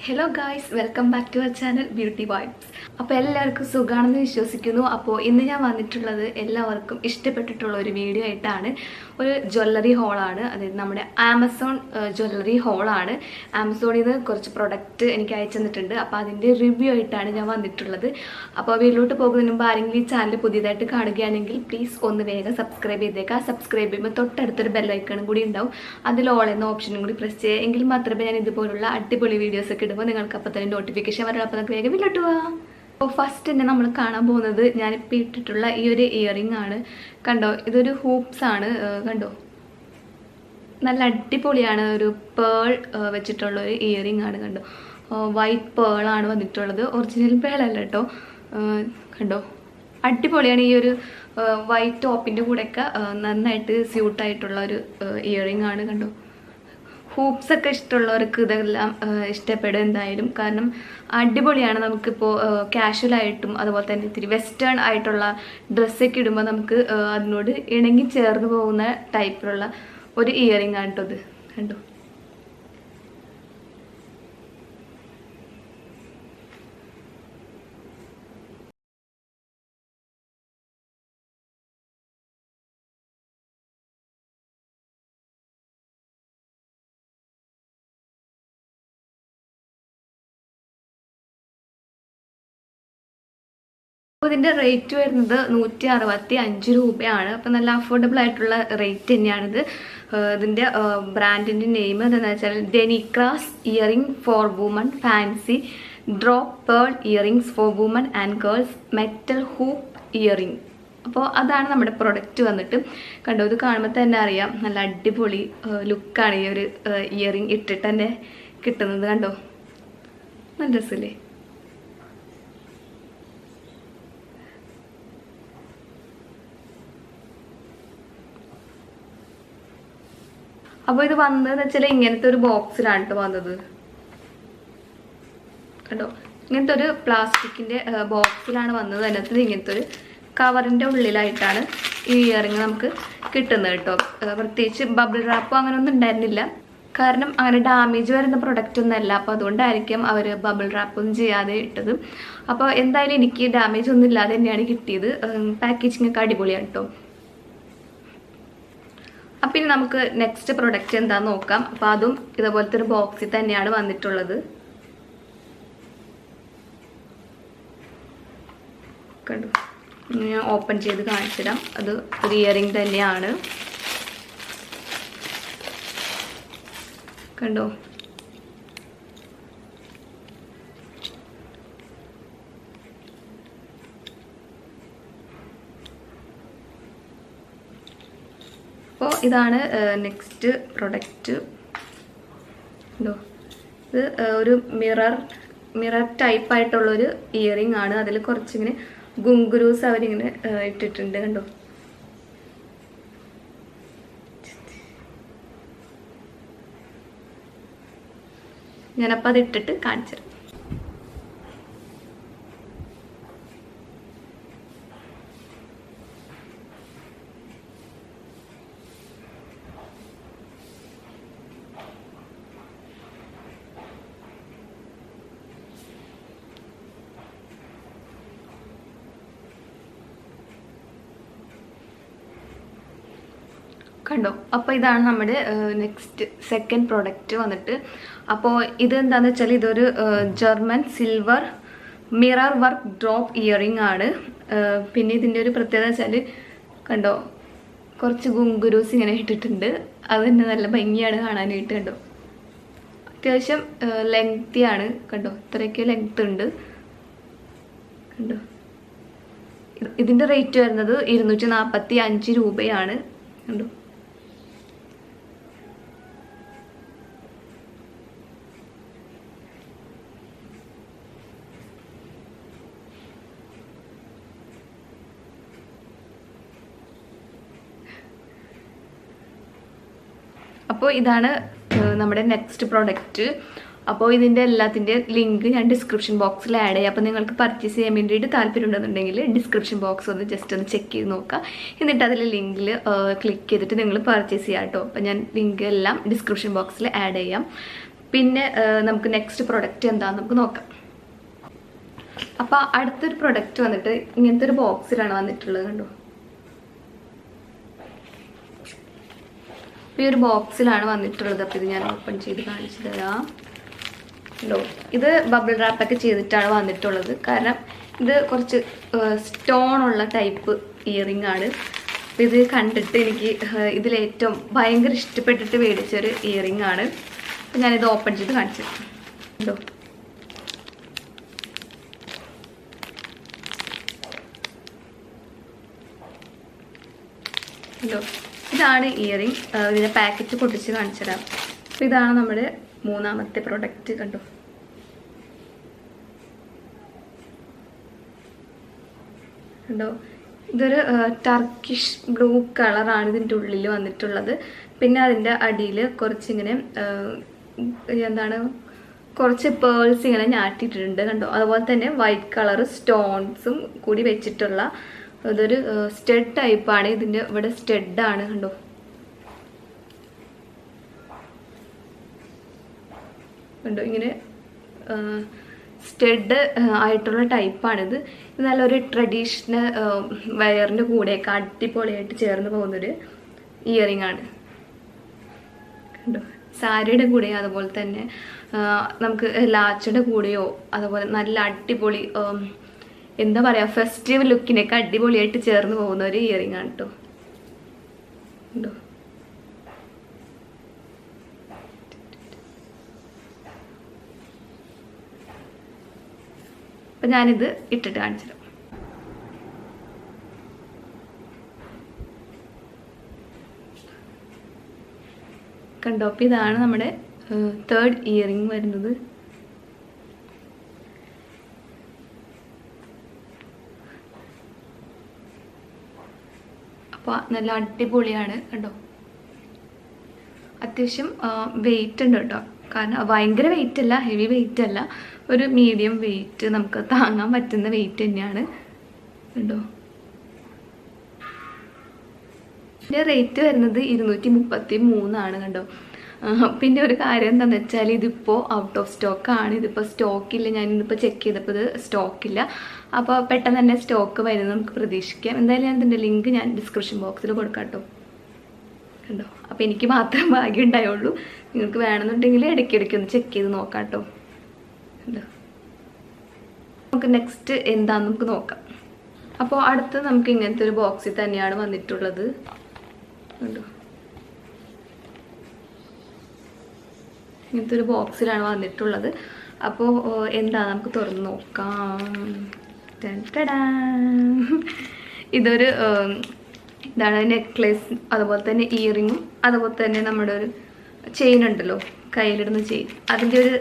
Hello guys, welcome back to our channel BeautyVibes. അപ്പോൾ എല്ലാവർക്കും സുഖാണെന്ന് വിശ്വസിക്കുന്നു. അപ്പോൾ ഇന്ന് ഞാൻ വന്നിട്ടുള്ളത് എല്ലാവർക്കും ഇഷ്ടപ്പെട്ടിട്ടുള്ള ഒരു വീഡിയോ ആയിട്ടാണ്. ഒരു ജ്വല്ലറി ഹോളാണ്, അതായത് നമ്മുടെ ആമസോൺ ജ്വല്ലറി ഹോളാണ്. ആമസോണിൽ നിന്ന് കുറച്ച് പ്രൊഡക്റ്റ് എനിക്ക് അയച്ചു തന്നിട്ടുണ്ട്. അപ്പോൾ അതിൻ്റെ റിവ്യൂ ആയിട്ടാണ് ഞാൻ വന്നിട്ടുള്ളത്. അപ്പോൾ വീട്ടിലോട്ട് പോകുന്നതിന് മുമ്പ് ആരെങ്കിലും ഈ ചാനൽ പുതിയതായിട്ട് കാണുകയാണെങ്കിൽ പ്ലീസ് ഒന്ന് വേഗം സബ്സ്ക്രൈബ് ചെയ്തേക്കാം. സബ്സ്ക്രൈബ് ചെയ്യുമ്പോൾ തൊട്ടടുത്തൊരു ബെല്ലൈക്കണും കൂടി ഉണ്ടാവും, അതിൽ ഓൾ എന്ന ഓപ്ഷനും കൂടി പ്രസ് ചെയ്യുക. എങ്കിൽ മാത്രമേ ഞാൻ ഇതുപോലുള്ള അടിപൊളി വീഡിയോസൊക്കെ ഇടുമ്പോൾ നിങ്ങൾക്ക് അപ്പോൾ തന്നെ നോട്ടിഫിക്കേഷൻ വരണം. അപ്പോൾ നമുക്ക് വേഗം വീട്ടിലോട്ട് പോവാം. അപ്പോൾ ഫസ്റ്റ് തന്നെ നമ്മൾ കാണാൻ പോകുന്നത് ഞാനിപ്പോൾ ഇട്ടിട്ടുള്ള ഈ ഒരു ഇയറിംഗ് ആണ്. കണ്ടോ, ഇതൊരു ഹൂപ്സ് ആണ്. കണ്ടോ, നല്ല അടിപൊളിയാണ്. ഒരു പേൾ വെച്ചിട്ടുള്ള ഒരു ഇയറിംഗ് ആണ്. കണ്ടോ, വൈറ്റ് പേളാണ് വന്നിട്ടുള്ളത്, ഒറിജിനൽ പേളല്ല കേട്ടോ. കണ്ടോ, അടിപൊളിയാണ്. ഈ ഒരു വൈറ്റ് ടോപ്പിൻ്റെ കൂടെയൊക്കെ നന്നായിട്ട് സ്യൂട്ടായിട്ടുള്ള ഒരു ഇയറിംഗ് ആണ്. കണ്ടോ, ഹൂപ്സ് ഒക്കെ ഇഷ്ടമുള്ളവർക്ക് ഇതെല്ലാം ഇഷ്ടപ്പെടും എന്തായാലും, കാരണം അടിപൊളിയാണ്. നമുക്കിപ്പോൾ കാഷ്വലായിട്ടും അതുപോലെ തന്നെ ഇത്തിരി വെസ്റ്റേൺ ആയിട്ടുള്ള ഡ്രസ്സൊക്കെ ഇടുമ്പോൾ നമുക്ക് അതിനോട് ഇണങ്ങി ചേർന്ന് പോകുന്ന ടൈപ്പിലുള്ള ഒരു ഇയറിംഗ് ആണ് കേട്ടോ ഇത്. കണ്ടോ, ഇതിൻ്റെ റേറ്റ് വരുന്നത് 165 രൂപയാണ്. അപ്പം നല്ല അഫോർഡബിൾ ആയിട്ടുള്ള റേറ്റ് തന്നെയാണിത്. ഇതിൻ്റെ ബ്രാൻഡിൻ്റെ നെയിം എന്താണെന്ന് വെച്ചാൽ ഡെനിക്രാസ് earring for woman fancy drop pearl earrings for woman and girls metal hoop earring. അപ്പോൾ അതാണ് നമ്മുടെ പ്രൊഡക്റ്റ് വന്നിട്ട്. കണ്ടോ, ഇത് കാണുമ്പോൾ തന്നെ അറിയാം നല്ല അടിപൊളി ലുക്കാണ് ഈ ഒരു ഇയറിംഗ് ഇട്ടിട്ട് തന്നെ കിട്ടുന്നത്. കണ്ടോ, നല്ല രസമല്ലേ? അപ്പോൾ ഇത് വന്നതെന്ന് വെച്ചാൽ ഇങ്ങനത്തെ ഒരു ബോക്സിലാണ് കേട്ടോ വന്നത്. കണ്ടോ, ഇങ്ങനത്തെ ഒരു പ്ലാസ്റ്റിക്കിൻ്റെ ബോക്സിലാണ് വന്നത്. അതിനകത്ത് ഇങ്ങനത്തെ ഒരു കവറിൻ്റെ ഉള്ളിലായിട്ടാണ് ഈ ഇയറിംഗ് നമുക്ക് കിട്ടുന്നത് കേട്ടോ. പ്രത്യേകിച്ച് ബബിൾ റാപ്പോ അങ്ങനെയൊന്നും ഉണ്ടായിരുന്നില്ല, കാരണം അങ്ങനെ ഡാമേജ് വരുന്ന പ്രൊഡക്റ്റ് ഒന്നുമല്ല. അപ്പോൾ അതുകൊണ്ടായിരിക്കും അവർ ബബിൾ റാപ്പൊന്നും ചെയ്യാതെ ഇട്ടത്. അപ്പോൾ എന്തായാലും എനിക്ക് ഡാമേജ് ഒന്നും ഇല്ലാതെ തന്നെയാണ് കിട്ടിയത്. പാക്കേജിങ് ഒക്കെ അടിപൊളിയാണ് കേട്ടോ. അപ്പം ഇനി നമുക്ക് നെക്സ്റ്റ് പ്രൊഡക്റ്റ് എന്താണെന്ന് നോക്കാം. അപ്പോൾ അതും ഇതുപോലത്തെ ഒരു ബോക്സിൽ തന്നെയാണ് വന്നിട്ടുള്ളത്. കണ്ടു, ഞാൻ ഓപ്പൺ ചെയ്ത് കാണിച്ചിടാം. അത് ഒരു ഇയറിംഗ് തന്നെയാണ്. കണ്ടോ, അപ്പോൾ ഇതാണ് നെക്സ്റ്റ് പ്രൊഡക്റ്റ്. ഉണ്ടോ, ഇത് ഒരു മിറർ ടൈപ്പായിട്ടുള്ളൊരു ഇയറിംഗ് ആണ്. അതിൽ കുറച്ചിങ്ങനെ ഗുങ്കുരൂസ് അവരിങ്ങനെ ഇട്ടിട്ടുണ്ട്. കണ്ടോ, ഞാനപ്പോൾ അത് ഇട്ടിട്ട് കാണിച്ചു തരാം. കണ്ടോ, അപ്പോൾ ഇതാണ് നമ്മുടെ നെക്സ്റ്റ് സെക്കൻഡ് പ്രൊഡക്റ്റ് വന്നിട്ട്. അപ്പോൾ ഇത് എന്താണെന്ന് വെച്ചാൽ ഇതൊരു German silver mirror work drop earring ആണ്. പിന്നെ ഇതിൻ്റെ ഒരു പ്രത്യേകത വെച്ചാൽ കണ്ടോ, കുറച്ച് ഗുങ്കുരൂസ് ഇങ്ങനെ ഇട്ടിട്ടുണ്ട്. അത് തന്നെ നല്ല ഭംഗിയാണ് കാണാനായിട്ട്. കണ്ടോ, അത്യാവശ്യം ലെങ്തിയാണ്. കണ്ടോ, ഇത്രയൊക്കെ ലെങ്ത് ഉണ്ട്. കണ്ടോ, ഇതിൻ്റെ റേറ്റ് വരുന്നത് 245 രൂപയാണ്. കണ്ടോ, അപ്പോൾ ഇതാണ് നമ്മുടെ നെക്സ്റ്റ് പ്രൊഡക്റ്റ്. അപ്പോൾ ഇതിൻ്റെ എല്ലാത്തിൻ്റെ ലിങ്ക് ഞാൻ ഡിസ്ക്രിപ്ഷൻ ബോക്സിൽ ആഡ് ചെയ്യാം. അപ്പോൾ നിങ്ങൾക്ക് പർച്ചേസ് ചെയ്യാൻ വേണ്ടിയിട്ട് താല്പര്യമുണ്ടെന്നുണ്ടെങ്കിൽ ഡിസ്ക്രിപ്ഷൻ ബോക്സ് ഒന്ന് ജസ്റ്റ് ഒന്ന് ചെക്ക് ചെയ്ത് നോക്കുക. എന്നിട്ട് അതിൽ ലിങ്കിൽ ക്ലിക്ക് ചെയ്തിട്ട് നിങ്ങൾ പർച്ചേസ് ചെയ്യാം കേട്ടോ. അപ്പോൾ ഞാൻ ലിങ്ക് എല്ലാം ഡിസ്ക്രിപ്ഷൻ ബോക്സിൽ ആഡ് ചെയ്യാം. പിന്നെ നമുക്ക് നെക്സ്റ്റ് പ്രൊഡക്റ്റ് എന്താണെന്ന് നമുക്ക് നോക്കാം. അപ്പോൾ അടുത്തൊരു പ്രൊഡക്റ്റ് വന്നിട്ട് ഇങ്ങനത്തെ ഒരു ബോക്സിലാണ് വന്നിട്ടുള്ളത്. കണ്ടോ, ഈ ഒരു ബോക്സിലാണ് വന്നിട്ടുള്ളത്. അപ്പോൾ ഇത് ഞാൻ ഓപ്പൺ ചെയ്ത് കാണിച്ചു തരാം. കണ്ടോ, ഇത് ബബിൾ റാപ്പൊക്കെ ചെയ്തിട്ടാണ് വന്നിട്ടുള്ളത്. കാരണം ഇത് കുറച്ച് സ്റ്റോൺ ഉള്ള ടൈപ്പ് ഇയറിംഗ് ആണ്. അപ്പോൾ ഇത് കണ്ടിട്ട് എനിക്ക് ഇതിലേറ്റവും ഭയങ്കര ഇഷ്ടപ്പെട്ടിട്ട് മേടിച്ചൊരു ഇയറിംഗ് ആണ്. അപ്പോൾ ഞാനിത് ഓപ്പൺ ചെയ്ത് കാണിച്ചു തരാം. കണ്ടോ, കണ്ടോ, ഇതാണ് ഇയറിംഗ്. ഇതിൻ്റെ പാക്കറ്റ് പൊട്ടിച്ച് കാണിച്ചു തരാം. അപ്പോൾ ഇതാണ് നമ്മുടെ മൂന്നാമത്തെ പ്രൊഡക്റ്റ്. കണ്ടോ, കണ്ടോ, ഇതൊരു ടർക്കിഷ് ബ്ലൂ കളറാണ് ഇതിൻ്റെ ഉള്ളിൽ വന്നിട്ടുള്ളത്. പിന്നെ അതിൻ്റെ അടിയിൽ കുറച്ചിങ്ങനെ എന്താണ് കുറച്ച് പേൾസ് ഇങ്ങനെ ഞാട്ടിയിട്ടുണ്ട്. കണ്ടോ, അതുപോലെ തന്നെ വൈറ്റ് കളർ സ്റ്റോൺസും കൂടി വെച്ചിട്ടുള്ള ഇതൊരു സ്റ്റഡ് ടൈപ്പാണ്. ഇതിൻ്റെ ഇവിടെ സ്റ്റഡാണ്. കണ്ടോ, കണ്ടോ, ഇങ്ങനെ സ്റ്റഡ് ആയിട്ടുള്ള ടൈപ്പാണിത്. ഇത് നല്ലൊരു ട്രഡീഷണൽ വയറിൻ്റെ കൂടെയൊക്കെ അടിപൊളിയായിട്ട് ചേർന്ന് പോകുന്നൊരു ഇയറിംഗ് ആണ്. കണ്ടോ, സാരിയുടെ കൂടെയോ അതുപോലെ തന്നെ നമുക്ക് ലാച്ചയുടെ കൂടെയോ അതുപോലെ നല്ല അടിപൊളി എന്താ പറയുക ഫെസ്റ്റീവ് ലുക്കിനൊക്കെ അടിപൊളിയായിട്ട് ചേർന്ന് പോകുന്ന ഒരു ഇയറിംഗ് ആണ് കേട്ടോ. കണ്ടോ, അപ്പം ഞാനിത് ഇട്ടിട്ട് കാണിച്ചു തരാം. കണ്ടോ, അപ്പം ഇതാണ് നമ്മുടെ തേർഡ് ഇയറിംഗ് വരുന്നത്. അപ്പോൾ നല്ല അടിപൊളിയാണ്. കണ്ടോ, അത്യാവശ്യം വെയിറ്റ് ഉണ്ട് കേട്ടോ. കാരണം ഭയങ്കര വെയിറ്റ് അല്ല, ഹെവി വെയിറ്റ് അല്ല, ഒരു മീഡിയം വെയിറ്റ്, നമുക്ക് താങ്ങാൻ പറ്റുന്ന വെയിറ്റ് തന്നെയാണ്. കണ്ടോ, ഇതിൻ്റെ റേറ്റ് വരുന്നത് 233 കണ്ടോ. പിന്നെ ഒരു കാര്യം എന്താണെന്ന് വെച്ചാൽ ഇതിപ്പോൾ ഔട്ട് ഓഫ് സ്റ്റോക്കാണ്. ഇതിപ്പോൾ സ്റ്റോക്കില്ല. ഞാനിന്നിപ്പോൾ ചെക്ക് ചെയ്തപ്പോൾ ഇത് സ്റ്റോക്കില്ല. അപ്പോൾ പെട്ടെന്ന് തന്നെ സ്റ്റോക്ക് വരുന്നത് നമുക്ക് പ്രതീക്ഷിക്കാം. എന്തായാലും ഞാൻ ഇതിൻ്റെ ലിങ്ക് ഞാൻ ഡിസ്ക്രിപ്ഷൻ ബോക്സിൽ കൊടുക്കാം കേട്ടോ. കണ്ടോ, അപ്പോൾ എനിക്ക് മാത്രം ഭാഗ്യം ഉണ്ടായുള്ളൂ. നിങ്ങൾക്ക് വേണമെന്നുണ്ടെങ്കിൽ ഇടയ്ക്കിടയ്ക്ക് ഒന്ന് ചെക്ക് ചെയ്ത് നോക്കാം കേട്ടോ. കണ്ടോ, നമുക്ക് നെക്സ്റ്റ് എന്താണെന്ന് നമുക്ക് നോക്കാം. അപ്പോൾ അടുത്ത് നമുക്ക് ഇങ്ങനത്തെ ഒരു ബോക്സിൽ തന്നെയാണ് വന്നിട്ടുള്ളത്. കണ്ടോ, ഇങ്ങനത്തെ ഒരു ബോക്സിലാണ് വന്നിട്ടുള്ളത്. അപ്പോൾ എന്താ നമുക്ക് തുറന്ന് നോക്കാം. ഇതൊരു ഇതാണ് നെക്ലേസ്, അതുപോലെ തന്നെ ഇയറിങ്ങും, അതുപോലെ തന്നെ നമ്മുടെ ഒരു ചെയിൻ ഉണ്ടല്ലോ, കയ്യിലിടുന്ന ചെയിൻ, അതിൻ്റെ ഒരു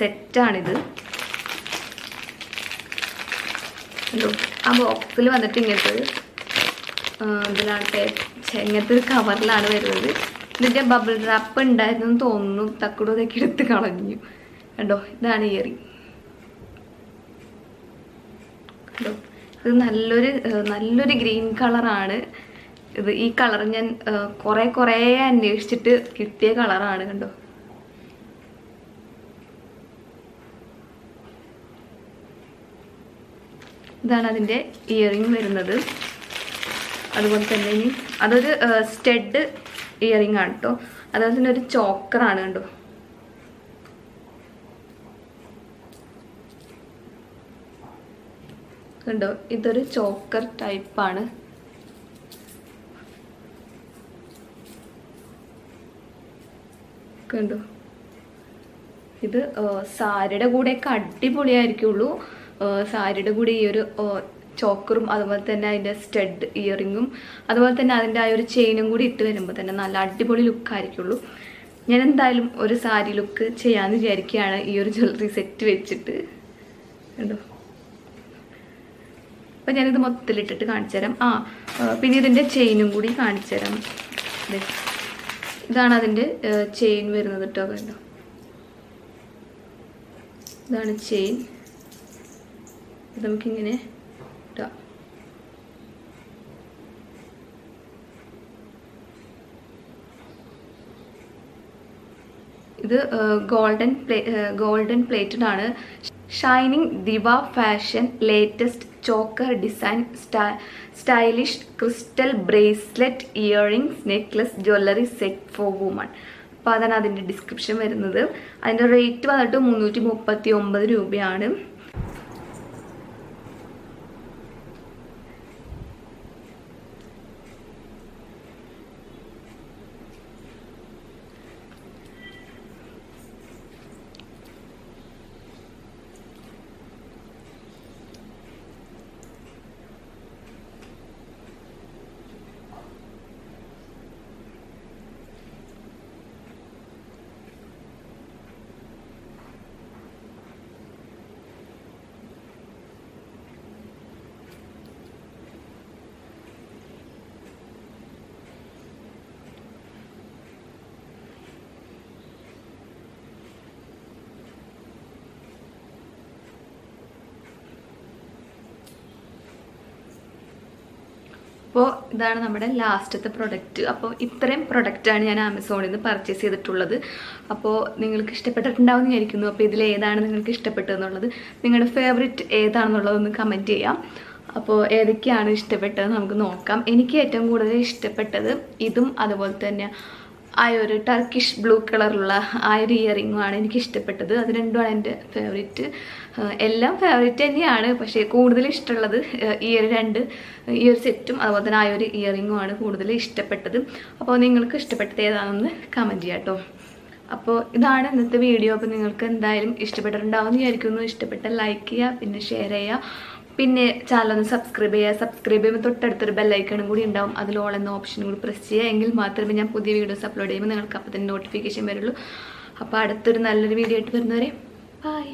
സെറ്റാണിത്. കണ്ടോ, ആ ബോക്സിൽ വന്നിട്ട് ഇങ്ങനത്തെ ഒരു ഇതിലാണ് ഇങ്ങനത്തെ ഒരു കവറിലാണ് വരുന്നത്. ഇതിൻ്റെ ബബിൾ റാപ്പ് ഉണ്ടായിരുന്നു തോന്നുന്നു, തക്കുടു ഇതൊക്കെ എടുത്ത് കളഞ്ഞു. കണ്ടോ, ഇതാണ് ഇയറിംഗ്. കണ്ടോ, ഇത് നല്ലൊരു ഗ്രീൻ കളറാണ് ഇത്. ഈ കളർ ഞാൻ കുറേ അന്വേഷിച്ചിട്ട് കിട്ടിയ കളറാണ്. കണ്ടോ, ഇതാണ് അതിൻ്റെ ഇയറിംഗ് വരുന്നത്. അതുപോലെ തന്നെ ഇനി അതൊരു സ്റ്റഡ് ഇയറിംഗ് ആണ് കേട്ടോ. അതുപോലെ തന്നെ ഒരു ചോക്കറാണ്. കണ്ടോ, കണ്ടോ, ഇതൊരു ചോക്കർ ടൈപ്പാണ്. കണ്ടോ, ഇത് സാരിയുടെ കൂടെയൊക്കെ അടിപൊളിയായിരിക്കുള്ളൂ. സാരിയുടെ കൂടെ ഈ ഒരു ചോക്കറും അതുപോലെ തന്നെ അതിൻ്റെ സ്റ്റഡ് ഇയറിങ്ങും അതുപോലെ തന്നെ അതിൻ്റെ ആ ഒരു ചെയിനും കൂടി ഇട്ട് വരുമ്പോൾ തന്നെ നല്ല അടിപൊളി ലുക്കായിരിക്കുള്ളൂ. ഞാൻ എന്തായാലും ഒരു സാരി ലുക്ക് ചെയ്യാമെന്ന് വിചാരിക്കുകയാണ് ഈ ഒരു ജ്വല്ലറി സെറ്റ് വെച്ചിട്ട്. കണ്ടോ, അപ്പം ഞാനിത് മൊത്തത്തിലിട്ടിട്ട് കാണിച്ചു തരാം. പിന്നെ ഇതിൻ്റെ ചെയിനും കൂടി കാണിച്ചു തരാം. ഇതാണ് അതിൻ്റെ ചെയിൻ വരുന്നത് കേട്ടോ. കണ്ടോ, ഇതാണ് ചെയിൻ. ഇത് നമുക്കിങ്ങനെ ഇട്ടാം. ഇത് ഗോൾഡൻ പ്ലേറ്റഡ് ആണ്. Shining diva fashion latest choker design stylish crystal bracelet earrings necklace jewellery set for woman. അപ്പോൾ അതാണ് അതിൻ്റെ ഡിസ്ക്രിപ്ഷൻ വരുന്നത്. അതിൻ്റെ റേറ്റ് വന്നിട്ട് 339 രൂപയാണ്. അപ്പോൾ ഇതാണ് നമ്മുടെ ലാസ്റ്റത്തെ പ്രൊഡക്റ്റ്. അപ്പോൾ ഇത്രയും പ്രൊഡക്റ്റാണ് ഞാൻ ആമസോണിൽ നിന്ന് പർച്ചേസ് ചെയ്തിട്ടുള്ളത്. അപ്പോൾ നിങ്ങൾക്ക് ഇഷ്ടപ്പെട്ടിട്ടുണ്ടാവുമെന്ന് വിചാരിക്കുന്നു. അപ്പോൾ ഇതിൽ ഏതാണ് നിങ്ങൾക്ക് ഇഷ്ടപ്പെട്ടതെന്നുള്ളത്, നിങ്ങളുടെ ഫേവറേറ്റ് ഏതാണെന്നുള്ളതൊന്ന് കമൻറ്റ് ചെയ്യാം. അപ്പോൾ ഏതൊക്കെയാണ് ഇഷ്ടപ്പെട്ടത് നമുക്ക് നോക്കാം. എനിക്ക് ഏറ്റവും കൂടുതൽ ഇഷ്ടപ്പെട്ടത് ഇതും അതുപോലെ തന്നെ ആ ഒരു ടർക്കിഷ് ബ്ലൂ കളറുള്ള ആ ഒരു ഇയറിങ്ങുമാണ് എനിക്ക് ഇഷ്ടപ്പെട്ടത്. അത് രണ്ടുമാണ് എൻ്റെ ഫേവറേറ്റ്. എല്ലാം ഫേവറേറ്റ് തന്നെയാണ്, പക്ഷേ കൂടുതൽ ഇഷ്ടമുള്ളത് ഈ ഒരു സെറ്റും അതുപോലെ തന്നെ ആ ഒരു ഇയറിങ്ങുമാണ് കൂടുതൽ ഇഷ്ടപ്പെട്ടത്. അപ്പോൾ നിങ്ങൾക്ക് ഇഷ്ടപ്പെട്ടത് ഏതാണെന്ന് കമൻറ്റ് ചെയ്യാം കേട്ടോ. അപ്പോൾ ഇതാണ് ഇന്നത്തെ വീഡിയോ. അപ്പോൾ നിങ്ങൾക്ക് എന്തായാലും ഇഷ്ടപ്പെട്ടിട്ടുണ്ടാവുമെന്ന് വിചാരിക്കുന്നു. ഇഷ്ടപ്പെട്ട ലൈക്ക് ചെയ്യുക, പിന്നെ ഷെയർ ചെയ്യുക, പിന്നെ ചാനലൊന്ന് സബ്സ്ക്രൈബ് ചെയ്യുക. സബ്സ്ക്രൈബ് ചെയ്യുമ്പോൾ തൊട്ടടുത്തൊരു ബെല്ലൈക്കണും കൂടി ഉണ്ടാവും. അതിൽ ഓൾ എന്ന ഓപ്ഷനും കൂടി പ്രസ് ചെയ്യുക. എങ്കിൽ മാത്രമേ ഞാൻ പുതിയ വീഡിയോസ് അപ്ലോഡ് ചെയ്യുമ്പോൾ നിങ്ങൾക്ക് അപ്പോൾ തന്നെ നോട്ടിഫിക്കേഷൻ വരുള്ളൂ. അപ്പോൾ അടുത്തൊരു നല്ലൊരു വീഡിയോ ആയിട്ട് വരുന്നവരെ ബൈ.